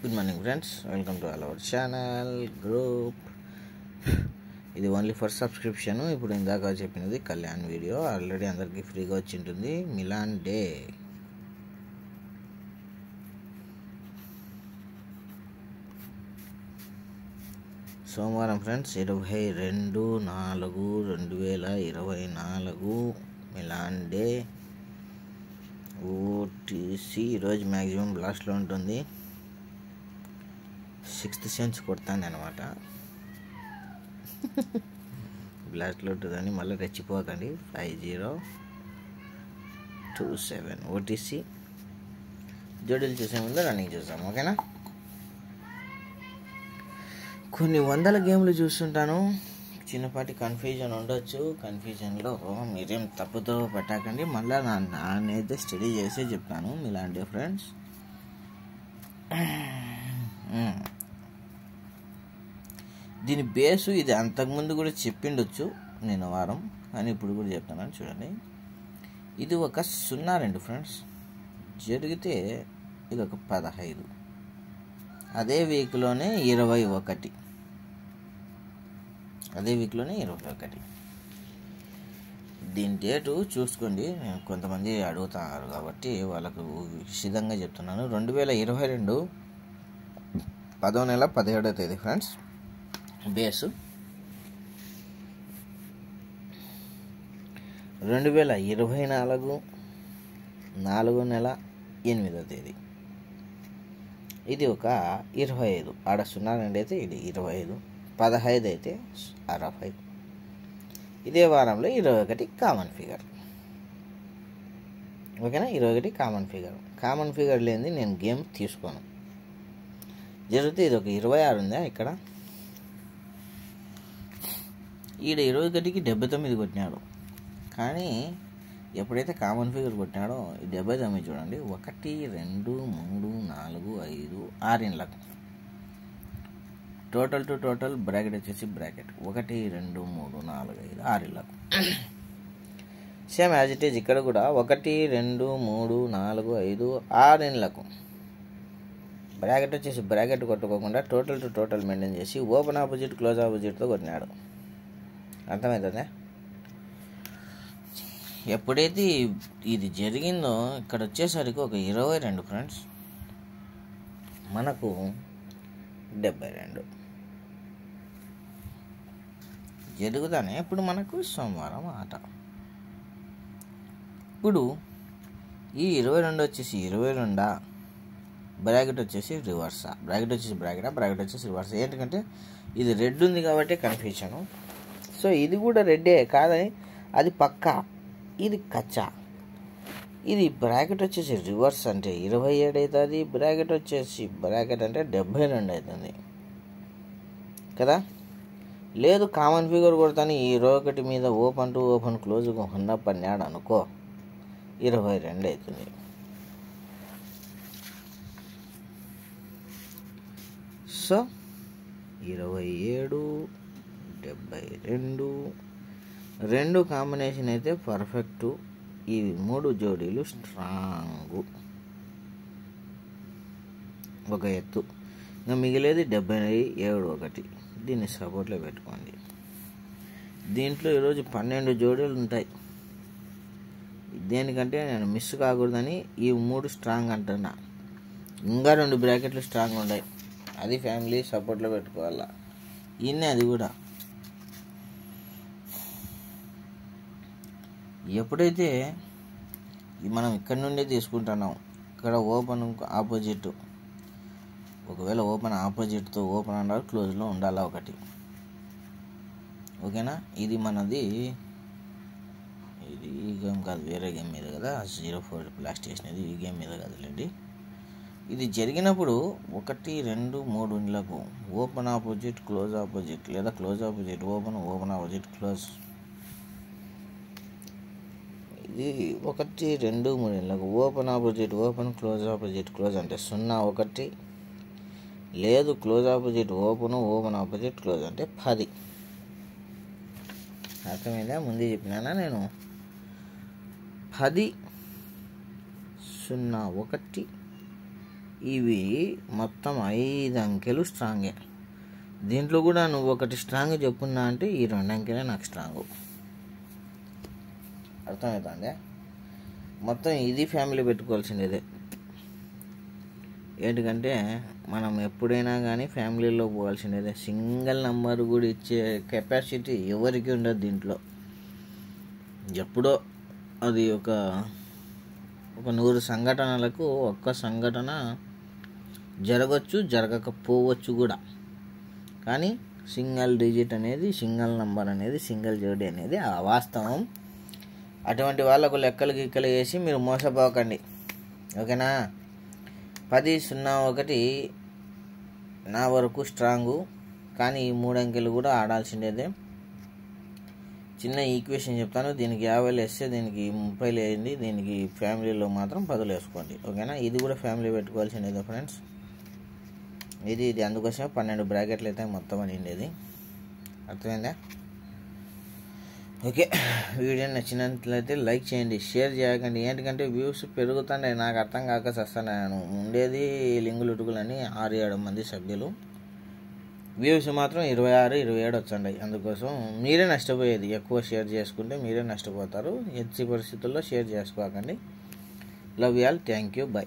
Good morning friends, welcome to our channel group. ఇది only for subscription. ఇప్పుడు ఇందాక చెప్పినది కళ్యాణ్ వీడియో ఆల్రెడీ అందరికీ ఫ్రీగా వచ్చి ఉంటుంది. మిలాన్ డే సోమవారం ఫ్రెండ్స్, 22/4/2024 మిలాన్ డే ఓటీసీ. ఈరోజు మ్యాక్సిమం లాస్ట్లో ఉంటుంది. 6th సెన్స్ కొడతాను అనమాట. బ్లాస్ట్లో ఉంటుందని మళ్ళీ రెచ్చిపోకండి. 5027 ఓటీసీ. జోడీలు చూసే ముందు రన్నింగ్ చూసాం, ఓకేనా? కొన్ని వందల గేమ్లు చూస్తుంటాను. చిన్నపాటి కన్ఫ్యూజన్ ఉండొచ్చు. కన్ఫ్యూజన్లో మీరేం తప్పుతో పెట్టకండి. మళ్ళీ నానైతే స్టడీ చేసే చెప్తాను. మీలాంటి ఫ్రెండ్స్, దీని బేసు ఇది అంతకుముందు కూడా చెప్పిండొచ్చు నేను వారం, కానీ ఇప్పుడు కూడా చెప్తాను. చూడండి, ఇది ఒక 02 ఫ్రెండ్స్. జరిగితే ఇది ఒక 15. అదే వీక్లోనే 21. దీని డేటు చూసుకోండి. కొంతమంది అడుగుతున్నారు కాబట్టి వాళ్ళకు విషిదంగా చెప్తున్నాను. 2022 10వ నెల 17వ తేదీ ఫ్రెండ్స్. బేసు 2024 4వ నెల 8వ తేదీ. ఇది ఒక 25. ఆడ 02 అయితే ఇది 25, 15 అయితే 65. ఇదే వారంలో 21 కామన్ ఫిగర్, ఓకేనా? 21 కామన్ ఫిగర్. కామన్ ఫిగర్ లేనిది నేను గేమ్ తీసుకోను. జరిగితే ఇది ఒక 26 ఉందా ఇక్కడ. ఈడ 21కి 79 కొట్టినాడు. కానీ ఎప్పుడైతే కామన్ ఫిగర్ కొట్టినాడో 79 చూడండి, 1 2 3 4 5 6 ఇండ్లకు. టోటల్ టు టోటల్ బ్రాకెట్ వచ్చేసి బ్రాకెట్ 1 2 3 4 5 6 ఇళ్ళకు. సేమ్ యాజ్ ఇట్ ఈజ్ ఇక్కడ కూడా 1 2 3 4 5 6 ఇండ్లకు. బ్రాకెట్ వచ్చేసి బ్రాకెట్ కొట్టుకోకుండా టోటల్ టు టోటల్ మెయింటైన్ చేసి ఓపెన్ ఆపోజిట్ క్లోజ్ ఆపోజిట్తో కొట్టినాడు. అర్థమవుతుందా? ఎప్పుడైతే ఇది జరిగిందో ఇక్కడ వచ్చేసరికి ఒక 22 ఫ్రెండ్స్, మనకు 72 జరుగుతానే. ఇప్పుడు మనకు సోమవారం ఆట. ఇప్పుడు ఈ 22 వచ్చేసి 22 బ్రాకెట్ వచ్చేసి రివర్సా, బ్రాకెట్ వచ్చేసి బ్రాకెట్ వచ్చేసి రివర్స్. ఏంటంటే ఇది రెడ్ ఉంది కాబట్టి కన్ఫ్యూజను. సో ఇది కూడా రెడ్డే కాదని అది పక్కా, ఇది కచ్చా. ఇది బ్రాకెట్ వచ్చేసి రివర్స్ అంటే 27 అవుతుంది. బ్రాకెట్ వచ్చేసి బ్రాకెట్ అంటే 72 అవుతుంది కదా. లేదు కామన్ ఫిగర్ కొడతాను. ఈ 21 మీద ఓపెన్ టు ఓపెన్ క్లోజ్ పన్నాడు అనుకో, 22 అవుతుంది. సో 27 72 2 కాంబినేషన్ అయితే పర్ఫెక్టు. ఈ 3 జోడీలు స్ట్రాంగు, ఒక ఎత్తు. ఇంకా మిగిలేది 77 ఒకటి. దీన్ని సపోర్ట్లో పెట్టుకోండి. దీంట్లో ఈరోజు 12 జోడీలు ఉంటాయి. దేనికంటే నేను మిస్ కాకూడదని ఈ 3 స్ట్రాంగ్ అంటున్నా. ఇంకా 2 బ్రాకెట్లు స్ట్రాంగ్ ఉన్నాయి. అది ఫ్యామిలీ సపోర్ట్లో పెట్టుకోవాలా. ఇన్నే అది కూడా. ఎప్పుడైతే మనం ఇక్కడ నుండే తీసుకుంటున్నాం, ఇక్కడ ఓపెన్ ఆపోజిట్, ఒకవేళ ఓపెన్ ఆపోజిట్తో ఓపెన్ అన్నారు క్లోజ్లో ఉండాలా ఒకటి, ఓకేనా? ఇది మనది, ఇది ఈ గేమ్ కాదు, వేరే గేమ్ మీద కదా. 04 ప్లాస్ చేసినది ఈ గేమ్ మీద కదలేండి. ఇది జరిగినప్పుడు 1 2 3 ఇండ్లకు ఓపెన్ ఆపోజిట్ క్లోజ్ ఆపోజిట్, లేదా close opposite open, open opposite close. ఇది 1 2 3 ఇండ్లకు open opposite open, close opposite close అంటే 0 1. లేదు close opposite open, open opposite close అంటే 10. అర్థమైందా? ముందే చెప్పినానా నేను. 10 0 1 ఇవి మొత్తం 5 అంకెలు స్ట్రాంగే. దీంట్లో కూడా నువ్వు ఒకటి స్ట్రాంగ్ చెప్పున్నా అంటే ఈ 2 అంకెలే నాకు స్ట్రాంగు. అర్థమవుతుందే. మొత్తం ఇది ఫ్యామిలీ పెట్టుకోవాల్సిందే. ఏంటంటే మనం ఎప్పుడైనా కానీ ఫ్యామిలీలో పోవాల్సిందే. సింగిల్ నెంబర్ కూడా ఇచ్చే కెపాసిటీ ఎవరికి ఉండదు దీంట్లో. ఎప్పుడో అది ఒక 100 సంఘటనలకు ఒక్క సంఘటన జరగచ్చు, జరగకపోవచ్చు కూడా. కానీ సింగిల్ డిజిట్ అనేది, సింగిల్ నెంబర్ అనేది, సింగిల్ జోడి అనేది వాస్తవం. అటువంటి వాళ్ళకు లెక్కలు గిక్కలు వేసి మీరు మోసపోకండి, ఓకేనా. 1001 నా వరకు స్ట్రాంగు, కానీ ఈ 3 అంకెలు కూడా ఆడాల్సిందే. చిన్న ఈక్వేషన్ చెప్తాను. దీనికి 50 వేస్తే దీనికి 30 వేయండి, దీనికి ఫ్యామిలీలో మాత్రం 10 వేసుకోండి, ఓకేనా. ఇది కూడా ఫ్యామిలీ పెట్టుకోవాల్సిందే ఫ్రెండ్స్. ఇది అందుకోసమే 12 బ్రాకెట్లు అయితే మొత్తం అనిండేది. అర్థమైందా? ఓకే, వీడియో నచ్చినట్లయితే లైక్ చేయండి, షేర్ చేయకండి. ఏంటంటే వ్యూస్ పెరుగుతున్నాయి, నాకు అర్థం కాక వస్తున్నాను. ఉండేది లింగులు ఉటుకులని 6-7 మంది సభ్యులు, వ్యూస్ మాత్రం 26-27 వచ్చాయి. అందుకోసం మీరే నష్టపోయేది. ఎక్కువ షేర్ చేసుకుంటే మీరే నష్టపోతారు. ఎట్టి పరిస్థితుల్లో షేర్ చేసుకోకండి. Love you all, thank you, by.